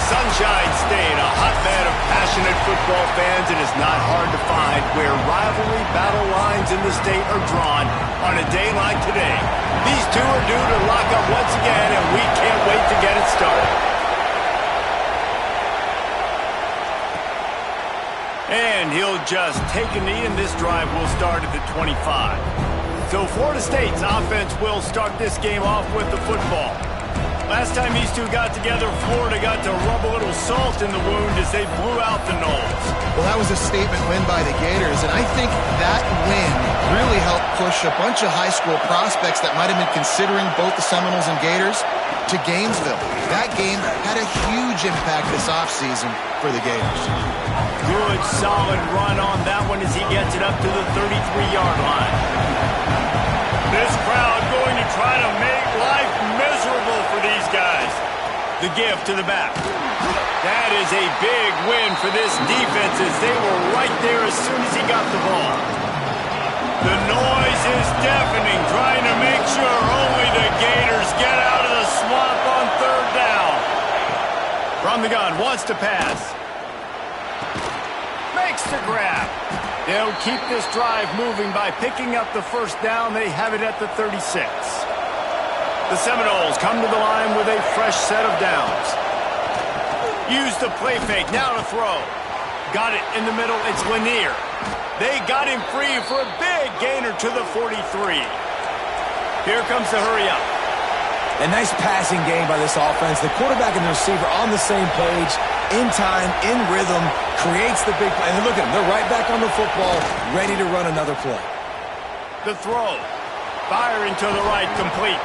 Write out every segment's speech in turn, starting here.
Sunshine State, a hotbed of passionate football fans, it is not hard to find where rivalry battle lines in the state are drawn on a day like today. These two are due to lock up once again, and we can't wait to get it started. And he'll just take a knee, and this drive will start at the 25. So Florida State's offense will start this game off with the football. Last time these two got together, Florida got to rub a little salt in the wound as they blew out the Noles. Well, that was a statement win by the Gators, and I think that win really helped push a bunch of high school prospects that might have been considering both the Seminoles and Gators to Gainesville. That game had a huge impact this offseason for the Gators. Good, solid run on that one as he gets it up to the 33-yard line. This crowd going to try to make life miserable for these guys. The give to the back. That is a big win for this defense as they were right there as soon as he got the ball. The noise is deafening, trying to make sure only the Gators get out of the swamp on third down. From the gun, wants to pass. Makes the grab. They'll keep this drive moving by picking up the first down. They have it at the 36. The Seminoles come to the line with a fresh set of downs. Use the play fake, now to throw. Got it in the middle, it's Lanier. They got him free for a big gainer to the 43. Here comes the hurry up. A nice passing game by this offense. The quarterback and the receiver on the same page, in time, in rhythm, creates the big play. And look at them, they're right back on the football, ready to run another play. The throw, firing to the right, complete.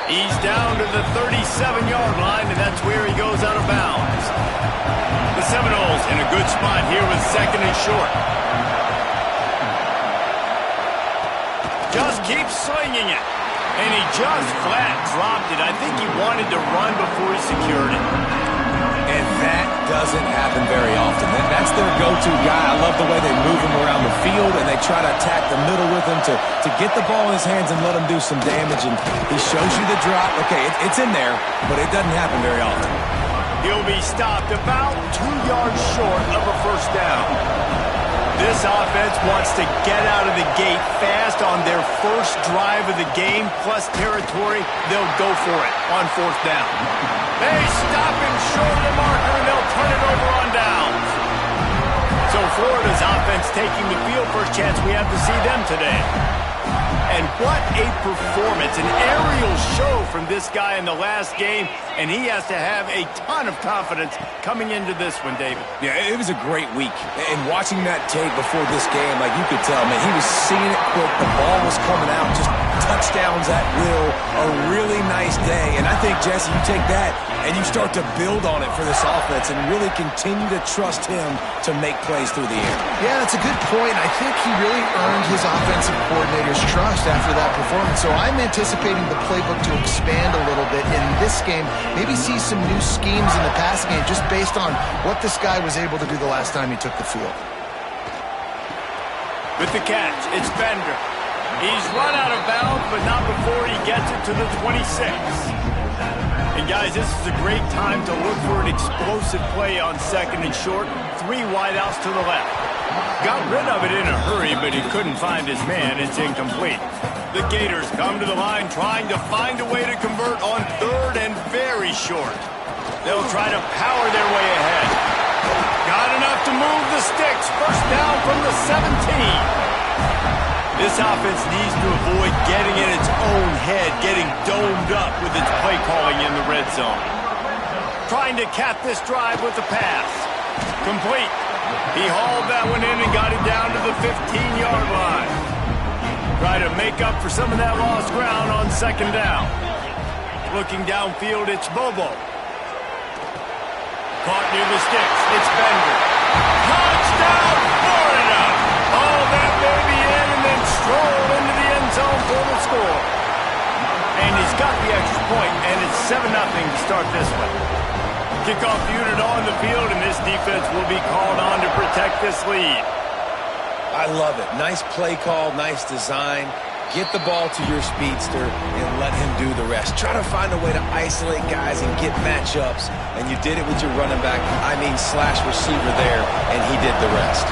He's down to the 37-yard line, and that's where he goes out of bounds. The Seminoles in a good spot here with second and short. Just keeps swinging it. And he just flat dropped it. I think he wanted to run before he secured it. And that doesn't happen very often. That's their go-to guy. I love the way they move him around the field, and they try to attack the middle with him to get the ball in his hands and let him do some damage. And he shows you the drop. Okay, it's in there, but it doesn't happen very often. He'll be stopped about 2 yards short of a first down. This offense wants to get out of the gate fast on their first drive of the game, plus territory. They'll go for it on fourth down. They stop him short of the marker, and they'll turn it over on downs. So Florida's offense taking the field. First chance we have to see them today. And what a performance, an aerial show from this guy in the last game, and he has to have a ton of confidence coming into this one, David. Yeah, it was a great week. And watching that tape before this game, like you could tell, man, he was seeing it quick. The ball was coming out, just touchdowns at will. A really nice day. And I think, Jesse, you take that and you start to build on it for this offense and really continue to trust him to make plays through the air. Yeah, that's a good point. I think he really earned his offensive coordinator's trust after that performance. So I'm anticipating the playbook to expand a little bit in this game. Maybe see some new schemes in the passing game just based on what this guy was able to do the last time he took the field. With the catch, it's Bender. He's run out of bounds, but not before he gets it to the 26. And guys, this is a great time to look for an explosive play on second and short. 3 wideouts to the left. Got rid of it in a hurry, but he couldn't find his man. It's incomplete. The Gators come to the line trying to find a way to convert on third and very short. They'll try to power their way ahead. Got enough to move the sticks. First down from the 17. This offense needs to avoid getting in its own head, getting domed up with its play calling in the red zone. Trying to cap this drive with the pass. Complete. He hauled that one in and got it down to the 15-yard line. Try to make up for some of that lost ground on second down. Looking downfield, it's Bobo. Caught near the sticks. It's Bender. Touchdown, Florida! All that baby in and then strolled into the end zone for the score. And he's got the extra point, and it's 7-0 to start this one. Kickoff unit on the field, and this defense will be called on to protect this lead. I love it. Nice play call, nice design. Get the ball to your speedster and let him do the rest. Try to find a way to isolate guys and get matchups, and you did it with your running back, slash receiver there, and he did the rest.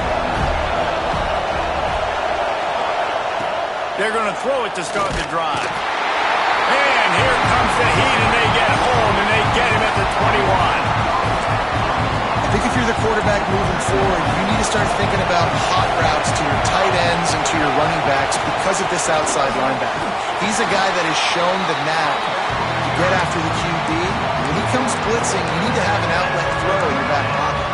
They're going to throw it to start the drive. And here comes the heat, and they get home, and they get him at the 21. I think if you're the quarterback moving forward, you need to start thinking about hot routes to your tight ends and to your running backs because of this outside linebacker. He's a guy that has shown the knack to get after the QB. When he comes blitzing, you need to have an outlet throw in your back pocket.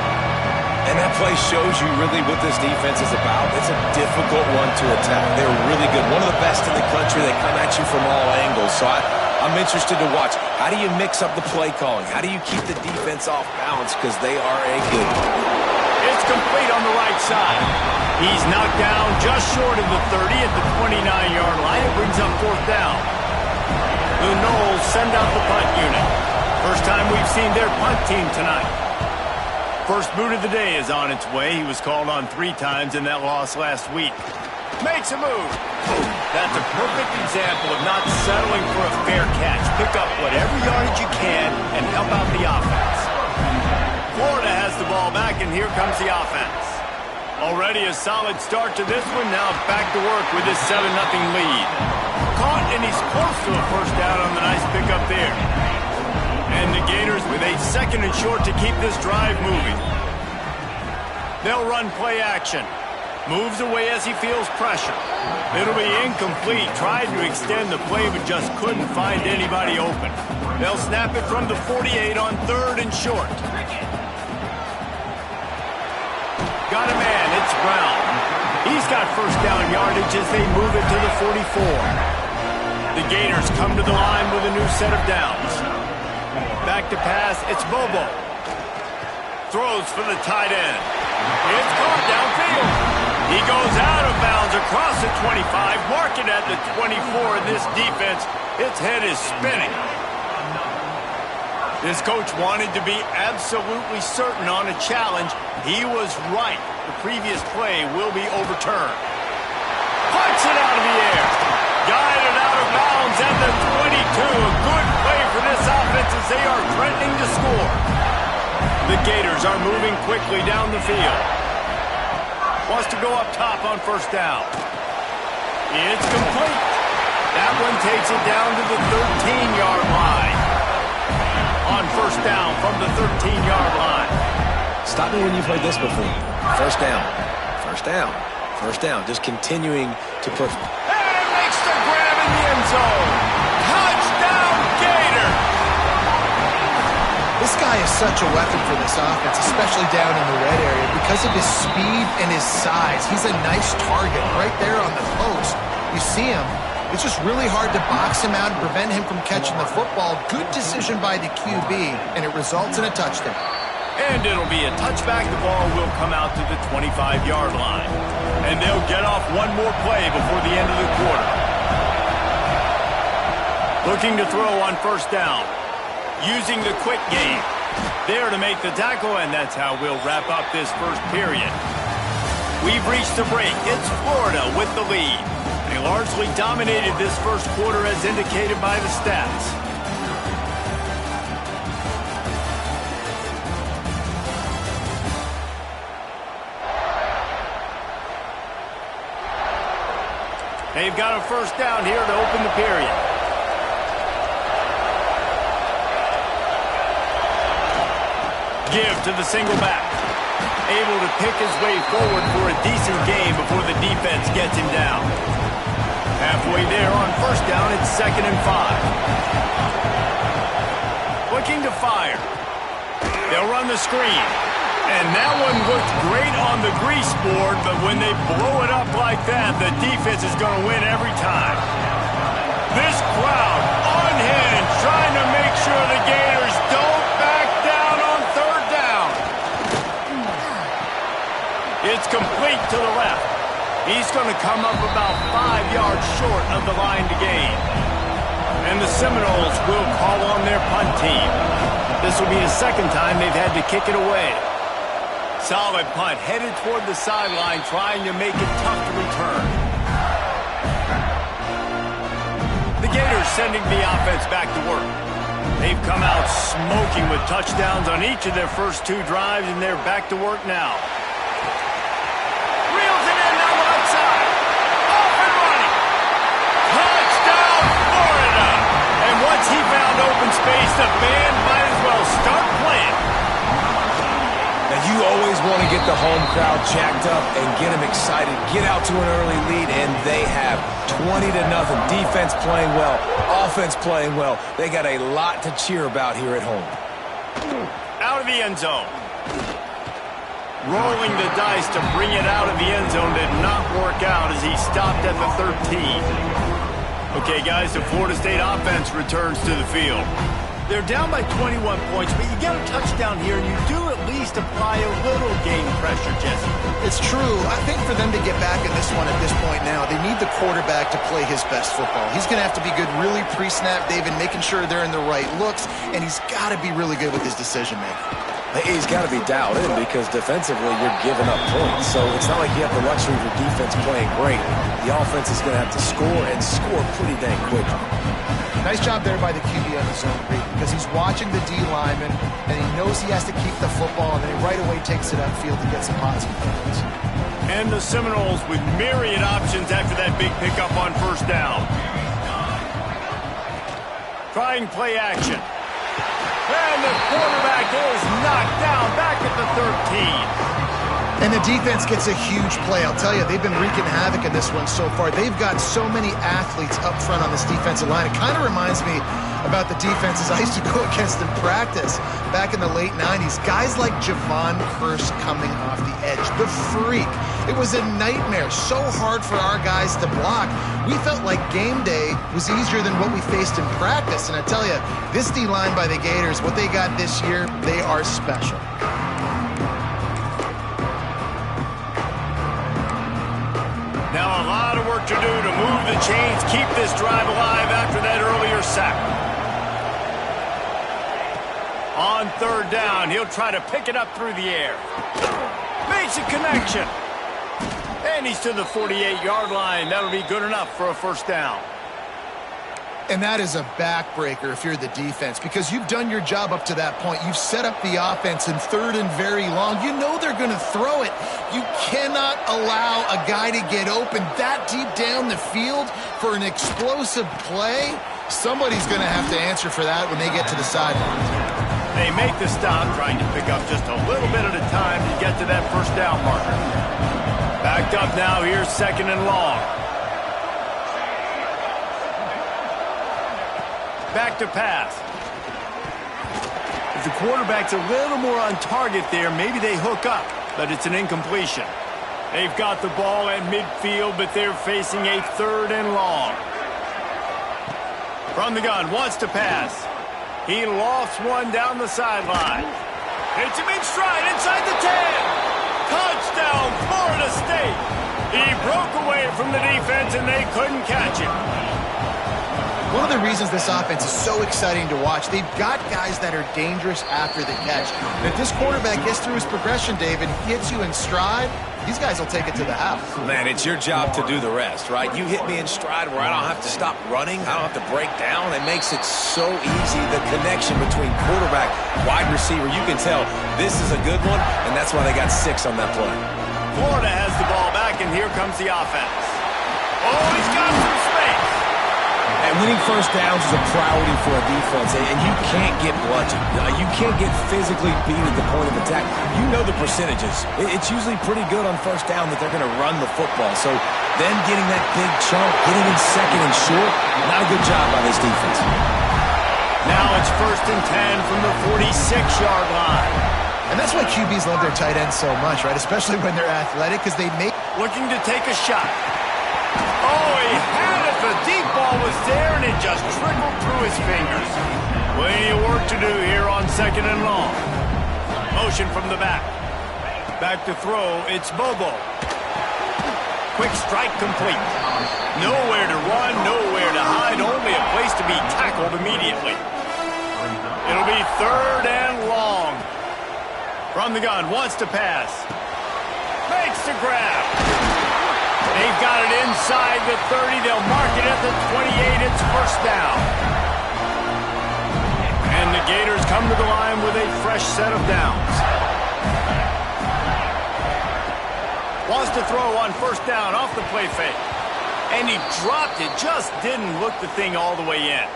And that play shows you really what this defense is about. It's a difficult one to attack. They're really good. One of the best in the country. They come at you from all angles. So I'm interested to watch. How do you mix up the play calling? How do you keep the defense off balance? Because they are a good one. It's complete on the right side. He's knocked down just short of the 30 at the 29-yard line. It brings up fourth down. The Knowles send out the punt unit. First time we've seen their punt team tonight. First boot of the day is on its way. He was called on 3 times in that loss last week. Makes a move. That's a perfect example of not settling for a fair catch. Pick up whatever yardage you can and help out the offense. Florida has the ball back, and here comes the offense. Already a solid start to this one. Now back to work with this 7-0 lead. Caught, and he's close to a first down on the nice pickup there. And the Gators with a 2nd and short to keep this drive moving. They'll run play action. Moves away as he feels pressure. It'll be incomplete. Tried to extend the play, but just couldn't find anybody open. They'll snap it from the 48 on 3rd and short. Got a man. It's Brown. He's got first down yardage as they move it to the 44. The Gators come to the line with a new set of downs. Back to pass. It's Bobo. Throws for the tight end. It's caught downfield. He goes out of bounds across the 25, mark it at the 24, and this defense, its head is spinning. This coach wanted to be absolutely certain on a challenge. He was right. The previous play will be overturned. Punts it out of the air. Guided out of bounds at the 22. A good play for this offense as they are threatening to score. The Gators are moving quickly down the field. Wants to go up top on first down. It's complete. That one takes it down to the 13-yard line. On first down from the 13-yard line. Stop me when you've heard this before. First down. First down. First down. Just continuing to push. And makes the grab in the end zone. Touchdown, Gator. This guy is such a weapon for this offense, especially down in the red area. Because of his speed and his size, he's a nice target right there on the post. You see him. It's just really hard to box him out and prevent him from catching the football. Good decision by the QB, and it results in a touchdown. And it'll be a touchback. The ball will come out to the 25-yard line. And they'll get off one more play before the end of the quarter. Looking to throw on first down. Using the quick game. There to make the tackle, and that's how we'll wrap up this first period. We've reached the break. It's Florida with the lead. They largely dominated this first quarter as indicated by the stats. They've got a first down here to open the period. Give to the single back. Able to pick his way forward for a decent game before the defense gets him down. Halfway there on first down, it's 2nd and 5. Looking to fire. They'll run the screen. And that one looked great on the grease board, but when they blow it up like that, the defense is going to win every time. This crowd unhinged, trying to make sure the Gators don't back down on third down. It's complete to the left. He's going to come up about 5 yards short of the line to gain. And the Seminoles will call on their punt team. This will be the second time they've had to kick it away. Solid punt, headed toward the sideline, trying to make it tough to return. they're sending the offense back to work. They've come out smoking with touchdowns on each of their first 2 drives, and they're back to work now. Reels it in down the left side. Off and running. Touchdown, Florida! And once he found open space, the band might as well start playing. And you always want to get the home crowd jacked up and get them excited. Get out to an early lead, and they have 20-0. Defense playing well, offense playing well. They got a lot to cheer about here at home. Out of the end zone. Rolling the dice to bring it out of the end zone did not work out as he stopped at the 13. Okay, guys, the Florida State offense returns to the field. They're down by 21 points, but you get a touchdown here, and you do at least apply a little game pressure, Jesse. It's true. I think for them to get back in this one at this point now, they need the quarterback to play his best football. He's going to have to be good really pre-snap, David, making sure they're in the right looks, and he's got to be really good with his decision-making. He's got to be dialed in because defensively you're giving up points. So it's not like you have the luxury of your defense playing great. The offense is going to have to score and score pretty dang quickly. Nice job there by the QB on the zone read because he's watching the D lineman and he knows he has to keep the football, and then he right away takes it upfield to get some positive points. And the Seminoles with myriad options after that big pickup on first down. Trying play action. And the quarterback is knocked down back at the 13. And the defense gets a huge play. I'll tell you, they've been wreaking havoc in this one so far. They've got so many athletes up front on this defensive line. It kind of reminds me about the defenses I used to go against in practice back in the late 90s. Guys like Javon Curse coming off the edge. The freak. It was a nightmare. So hard for our guys to block. We felt like game day was easier than what we faced in practice. And I tell you, this D-line by the Gators, what they got this year, they are special. Now a lot of work to do to move the chains, keep this drive alive after that earlier sack. On third down, he'll try to pick it up through the air. Makes a connection. And he's to the 48-yard line. That'll be good enough for a first down. And that is a backbreaker if you're the defense, because you've done your job up to that point. You've set up the offense in third and very long. You know they're going to throw it. You cannot allow a guy to get open that deep down the field for an explosive play. Somebody's going to have to answer for that when they get to the sideline. They make the stop, trying to pick up just a little bit at a time to get to that first down marker. Backed up now, here's second and long. Back to pass. If the quarterback's a little more on target there, maybe they hook up, but it's an incompletion. They've got the ball at midfield, but they're facing a third and long. From the gun, wants to pass. He lofts one down the sideline. Hits him in stride inside the 10. Touchdown, Florida State. He broke away from the defense, and they couldn't catch him. One of the reasons this offense is so exciting to watch, they've got guys that are dangerous after the catch. And if this quarterback gets through his progression, David, hits you in stride, these guys will take it to the house. Man, it's your job to do the rest, right? You hit me in stride where I don't have to stop running. I don't have to break down. It makes it so easy. The connection between quarterback, wide receiver, you can tell this is a good one, and that's why they got 6 on that play. Florida has the ball back, and here comes the offense. Oh, he's got some space. And winning first downs is a priority for a defense, and you can't get bludgeoned. You can't get physically beat at the point of attack. You know the percentages. It's usually pretty good on first down that they're going to run the football. So then getting that big chunk, getting in second and short, not a good job by this defense. Now it's first and 10 from the 46-yard line. And that's why QBs love their tight ends so much, right? Especially when they're athletic, because they make... Looking to take a shot. Oh, he had it. The deep ball was there, and it just trickled through his fingers. Plenty of work to do here on second and long. Motion from the back. Back to throw. It's Bobo. Quick strike complete. Nowhere to run, nowhere to hide, only a place to be tackled immediately. It'll be third and long. From the gun, wants to pass. Makes the grab. They've got it inside the 30. They'll mark it at the 28. It's first down. And the Gators come to the line with a fresh set of downs. Wants to throw on first down off the play fake. And he dropped it. Just didn't look the thing all the way in.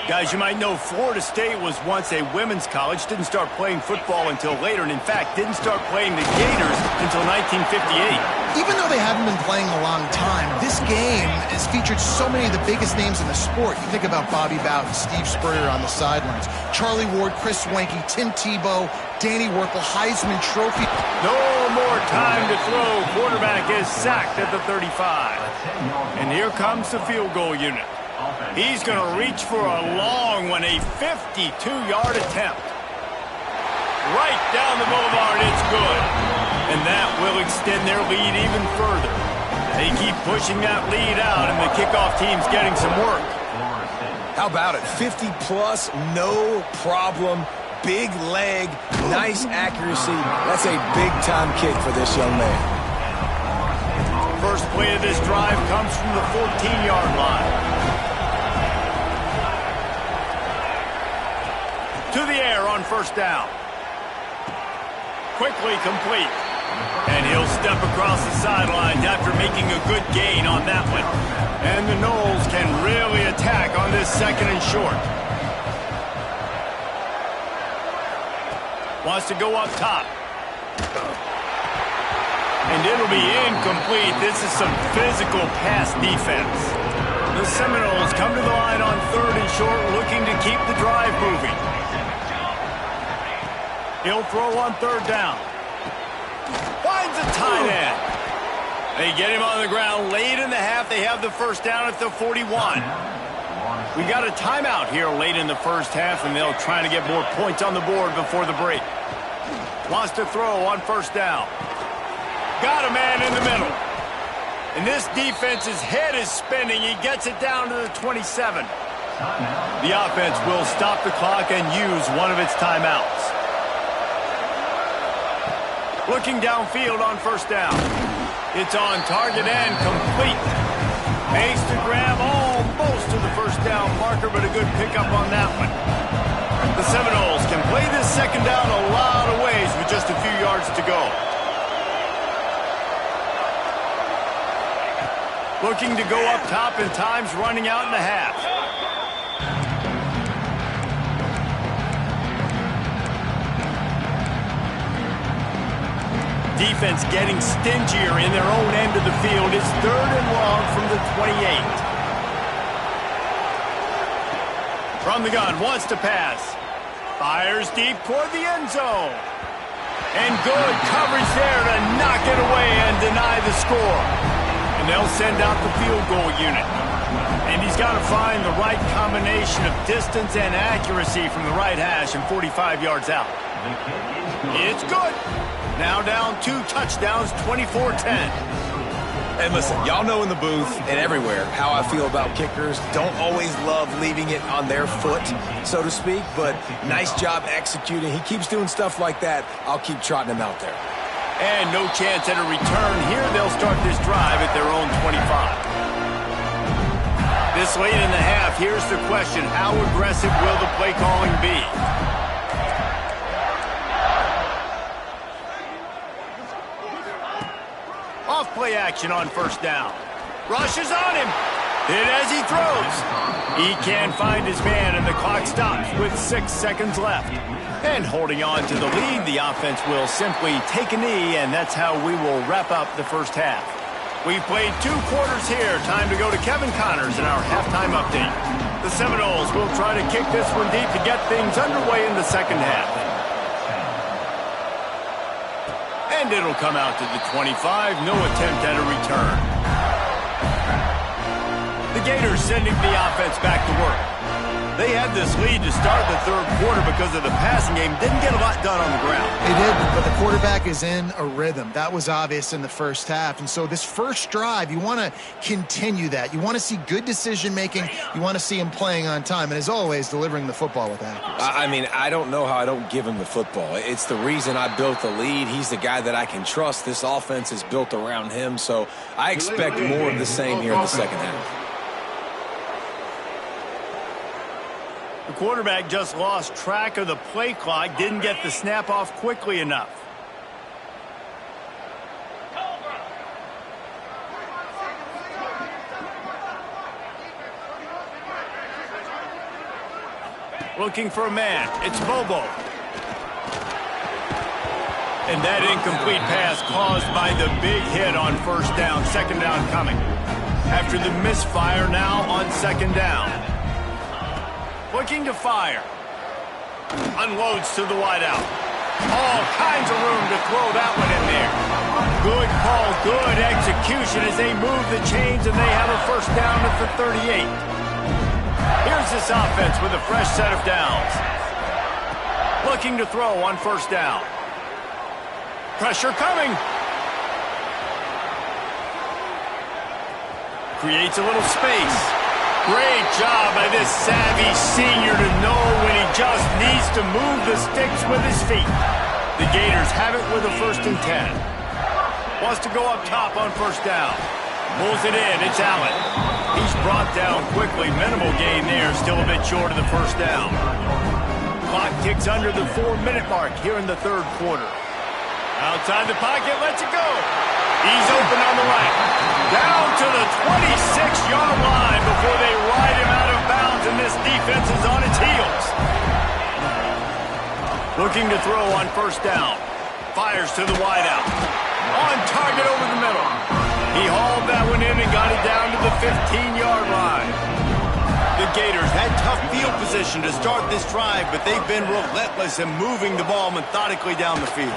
Guys, you might know Florida State was once a women's college, didn't start playing football until later, and in fact, didn't start playing the Gators until 1958. Even though they haven't been playing a long time, this game has featured so many of the biggest names in the sport. You think about Bobby Bowden, Steve Spurrier on the sidelines, Charlie Ward, Chris Swanky, Tim Tebow, Danny Werkle, Heisman Trophy. No more time to throw. Quarterback is sacked at the 35. And here comes the field goal unit. He's going to reach for a long one, a 52-yard attempt. Right down the boulevard, it's good. And that will extend their lead even further. They keep pushing that lead out, and the kickoff team's getting some work. How about it? 50-plus, no problem. Big leg, nice accuracy. That's a big-time kick for this young man. First play of this drive comes from the 14-yard line. To the air on first down. Quickly complete. And he'll step across the sidelines after making a good gain on that one. And the Noles can really attack on this second and short. Wants to go up top. And it'll be incomplete. This is some physical pass defense. The Seminoles come to the line on third and short, looking to keep the drive moving. He'll throw on third down. Finds a tight end. They get him on the ground late in the half. They have the first down at the 41. We got a timeout here late in the first half, and they'll try to get more points on the board before the break. Wants to throw on first down. Got a man in the middle. And this defense's head is spinning. He gets it down to the 27. The offense will stop the clock and use one of its timeouts. Looking downfield on first down. It's on target and complete. Makes the grab almost to the first down marker, but a good pickup on that one. The Seminoles can play this second down a lot of ways with just a few yards to go. Looking to go up top, and time's running out in the half. Defense getting stingier in their own end of the field. It's third and long from the 28. From the gun, wants to pass. Fires deep toward the end zone. And good coverage there to knock it away and deny the score. And they'll send out the field goal unit. And he's got to find the right combination of distance and accuracy from the right hash and 45 yards out. It's good. Now down 2 touchdowns, 24-10. And listen, y'all know in the booth and everywhere how I feel about kickers. Don't always love leaving it on their foot, so to speak, but nice job executing. He keeps doing stuff like that. I'll keep trotting him out there. And no chance at a return here. They'll start this drive at their own 25. This late in the half, here's the question. How aggressive will the play calling be? Off play action on first down. Rushes on him. Hit as he throws. He can't find his man, and the clock stops with 6 seconds left. And holding on to the lead, the offense will simply take a knee, and that's how we will wrap up the first half. We've played 2 quarters here. Time to go to Kevin Connors in our halftime update. The Seminoles will try to kick this one deep to get things underway in the second half. And it'll come out to the 25. No attempt at a return. The Gators sending the offense back to work. They had this lead to start the third quarter because of the passing game. Didn't get a lot done on the ground. They did, but the quarterback is in a rhythm. That was obvious in the first half. And so this first drive, you want to continue that. You want to see good decision-making. You want to see him playing on time. And as always, delivering the football with accuracy. I mean, I don't know how I don't give him the football. It's the reason I built the lead. He's the guy that I can trust. This offense is built around him. So I expect more of the same here in the second half. The quarterback just lost track of the play clock, didn't get the snap off quickly enough. Looking for a man. It's Bobo. And that incomplete pass caused by the big hit on first down. Second down coming. After the misfire, now on second down. Looking to fire. Unloads to the wideout. All kinds of room to throw that one in there. Good call, good execution as they move the chains and they have a first down at the 38. Here's this offense with a fresh set of downs. Looking to throw on first down. Pressure coming. Creates a little space. Great job by this savvy senior to know when he just needs to move the sticks with his feet. The Gators have it with a 1st and 10. Wants to go up top on first down. Pulls it in. It's Allen. He's brought down quickly. Minimal gain there. Still a bit short of the first down. Clock ticks under the 4-minute mark here in the third quarter. Outside the pocket. Lets it go. He's open on the right. Down to the 26-yard line before they ride him out of bounds, and this defense is on its heels. Looking to throw on first down. Fires to the wideout. On target over the middle. He hauled that one in and got it down to the 15-yard line. The Gators had tough field position to start this drive, but they've been relentless in moving the ball methodically down the field.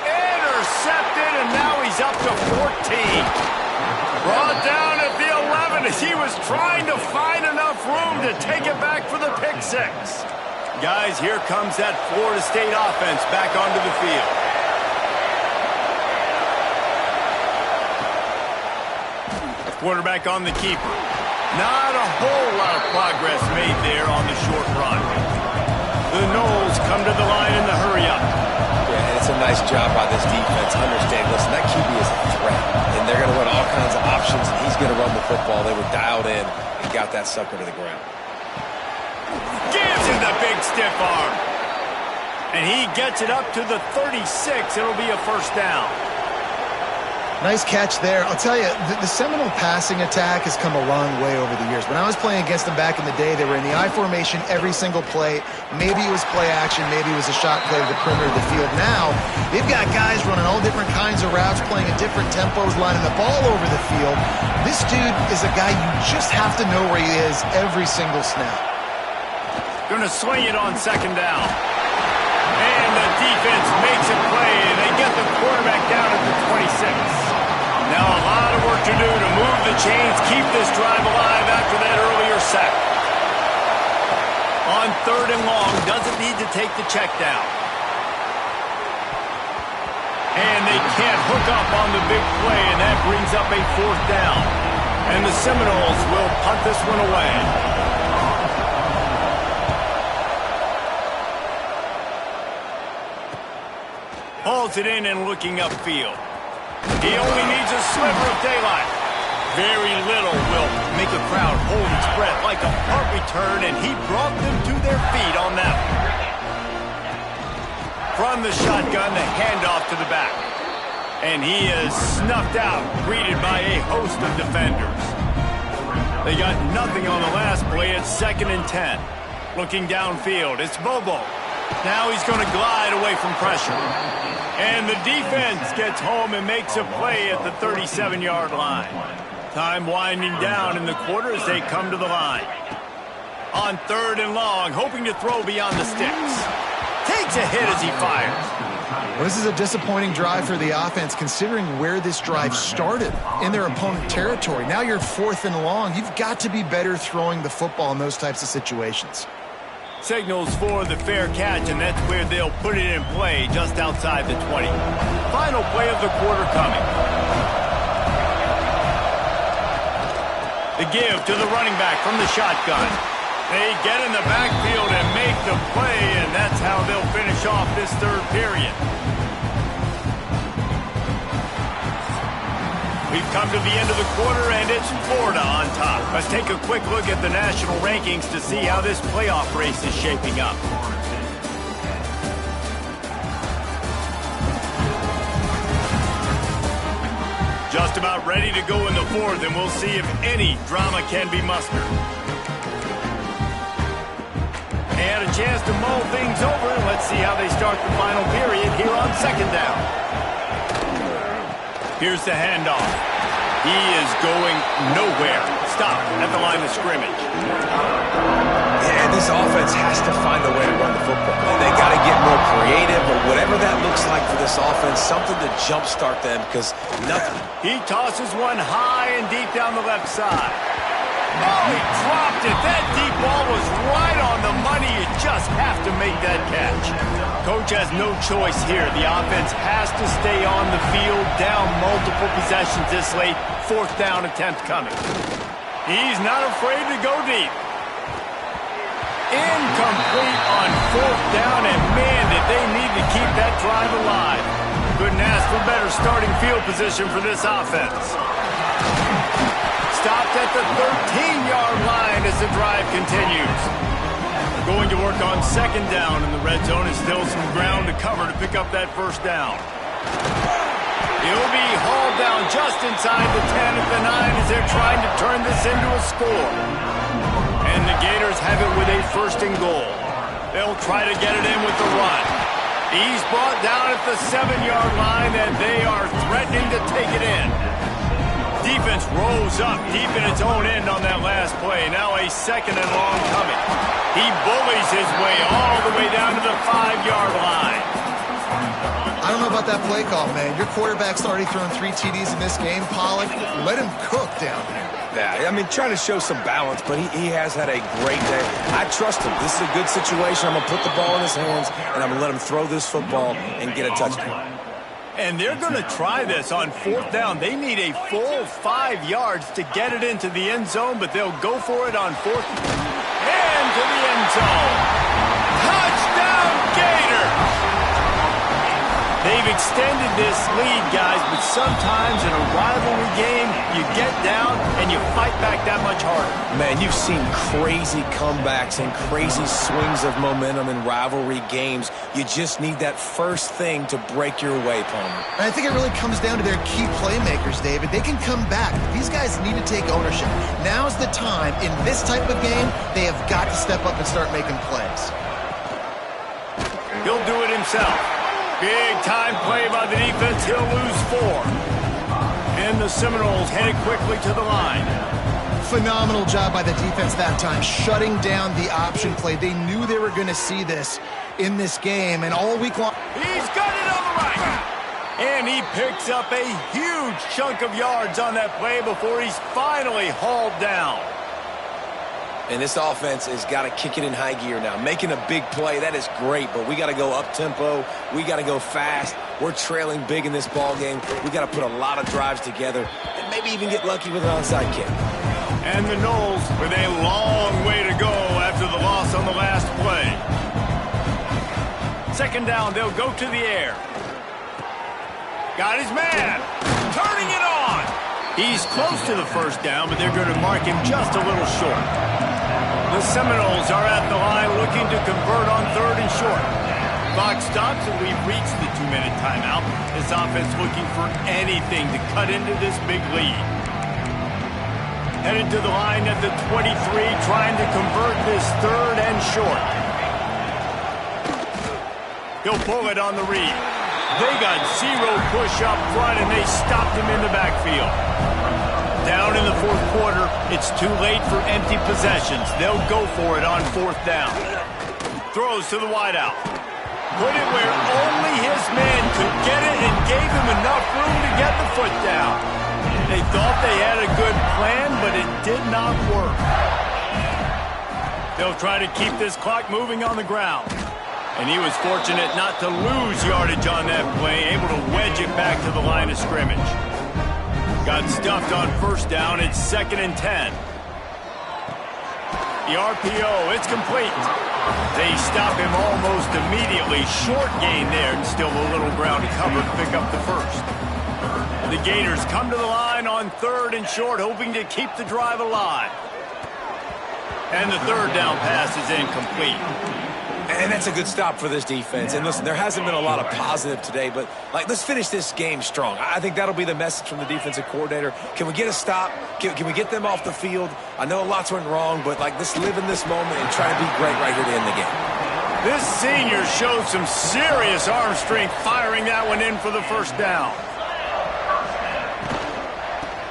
Intercepted, and now he's up to 14. Brought down at the 11 as he was trying to find enough room to take it back for the pick six. Guys, here comes that Florida State offense back onto the field. Quarterback on the keeper. Not a whole lot of progress made there on the short run. The Noles come to the line in the hurry-up. Yeah, and it's a nice job by this defense. Understand, listen, that QB is a threat, and they're going to run all kinds of options, and he's going to run the football. They were dialed in and got that sucker to the ground. Gives him the big stiff arm. And he gets it up to the 36. It'll be a first down. Nice catch there. I'll tell you, the Seminole passing attack has come a long way over the years. When I was playing against them back in the day, they were in the I formation every single play. Maybe it was play action. Maybe it was a shot play to the perimeter of the field. Now, they've got guys running all different kinds of routes, playing at different tempos, lining the ball over the field. This dude is a guy you just have to know where he is every single snap. Going to swing it on second down. And the defense makes a play, and they get the quarterback down at the 26. Now a lot of work to do to move the chains, keep this drive alive after that earlier sack. On third and long, doesn't need to take the check down. And they can't hook up on the big play, and that brings up a fourth down. And the Seminoles will punt this one away. Hauls it in and looking upfield. He only needs a sliver of daylight. Very little will make a crowd hold its breath like a punt return, and he brought them to their feet on that one. From the shotgun, the handoff to the back. And he is snuffed out, greeted by a host of defenders. They got nothing on the last play. It's 2nd and 10. Looking downfield, it's Bobo. Now he's going to glide away from pressure. And the defense gets home and makes a play at the 37-yard line. Time winding down in the quarter as they come to the line. On third and long, hoping to throw beyond the sticks. Takes a hit as he fires. Well, this is a disappointing drive for the offense, considering where this drive started, in their opponent territory. Now you're 4th and long. You've got to be better throwing the football in those types of situations. Signals for the fair catch, and that's where they'll put it in play just outside the 20. Final play of the quarter coming. The give to the running back from the shotgun. They get in the backfield and make the play, and that's how they'll finish off this third period. We've come to the end of the quarter, and it's Florida on top. Let's take a quick look at the national rankings to see how this playoff race is shaping up. Just about ready to go in the fourth, and we'll see if any drama can be mustered. They had a chance to mull things over. Let's see how they start the final period here on second down. Here's the handoff. He is going nowhere. Stop at the line of scrimmage. Yeah, this offense has to find a way to run the football. They got to get more creative, or whatever that looks like for this offense, something to jumpstart them, because nothing. He tosses one high and deep down the left side. Oh, he dropped it. That deep ball was right on the money. You just have to make that catch. Coach has no choice here. The offense has to stay on the field, down multiple possessions this late. 4th down attempt coming. He's not afraid to go deep. Incomplete on 4th down, and man, did they need to keep that drive alive. Couldn't ask for better starting field position for this offense. Stopped at the 13-yard line as the drive continues. Going to work on second down, and the red zone is still some ground to cover to pick up that first down. He'll be hauled down just inside the 10 at the 9 as they're trying to turn this into a score. And the Gators have it with a 1st and goal. They'll try to get it in with the run. He's brought down at the 7-yard line, and they are threatening to take it in. Defense rolls up deep in its own end on that last play. Now a 2nd and long coming. He bullies his way all the way down to the 5-yard line. I don't know about that play call, man. Your quarterback's already thrown 3 TDs in this game. Pollard, let him cook down here. Yeah, I mean, trying to show some balance, but he has had a great day. I trust him. This is a good situation. I'm going to put the ball in his hands, and I'm going to let him throw this football and get a touchdown. And they're going to try this on 4th down. They need a full 5 yards to get it into the end zone, but they'll go for it on 4th and to the end zone. Touchdown, Gators! They've extended this lead, guys, but sometimes in a rivalry game, you get down and you fight back that much harder. Man, you've seen crazy comebacks and crazy swings of momentum in rivalry games. You just need that first thing to break your way, Palmer. I think it really comes down to their key playmakers, David. They can come back. These guys need to take ownership. Now's the time. In this type of game, they have got to step up and start making plays. He'll do it himself. Big-time play by the defense. He'll lose 4. And the Seminoles headed quickly to the line. Phenomenal job by the defense that time, shutting down the option play. They knew they were going to see this in this game, and all week long. He's got it on the right. And he picks up a huge chunk of yards on that play before he's finally hauled down. And this offense has got to kick it in high gear now. Making a big play, that is great, but we got to go up-tempo. We got to go fast. We're trailing big in this ball game. We got to put a lot of drives together and maybe even get lucky with an onside kick. And the Noles with a long way to go after the loss on the last play. Second down, they'll go to the air. Got his man. Turning it on. He's close to the first down, but they're going to mark him just a little short. The Seminoles are at the line looking to convert on 3rd and short. Clock stops, and we've reached the 2-minute timeout. This offense looking for anything to cut into this big lead. Headed to the line at the 23, trying to convert this 3rd and short. He'll pull it on the read. They got 0 push up front, and they stopped him in the backfield. Down in the 4th quarter, it's too late for empty possessions. They'll go for it on 4th down. Throws to the wideout. Put it where only his man could get it and gave him enough room to get the foot down. They thought they had a good plan, but it did not work. They'll try to keep this clock moving on the ground. And he was fortunate not to lose yardage on that play, able to wedge it back to the line of scrimmage. Got stuffed on first down. It's 2nd and 10. The RPO, it's complete. They stop him almost immediately. Short gain there, and still a little ground to cover to pick up the first. The Gators come to the line on 3rd and short, hoping to keep the drive alive. And the 3rd down pass is incomplete. And that's a good stop for this defense. And listen, there hasn't been a lot of positive today, but let's finish this game strong. I think that'll be the message from the defensive coordinator. Can we get a stop? Can we get them off the field? I know lots went wrong, but let's live in this moment and try to be great right here to end the game. This senior showed some serious arm strength firing that one in for the first down.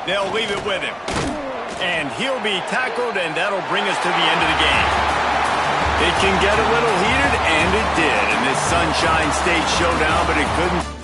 They'll leave it with him. And he'll be tackled, and that'll bring us to the end of the game. It can get a little heated, and it did in this Sunshine State showdown, but it couldn't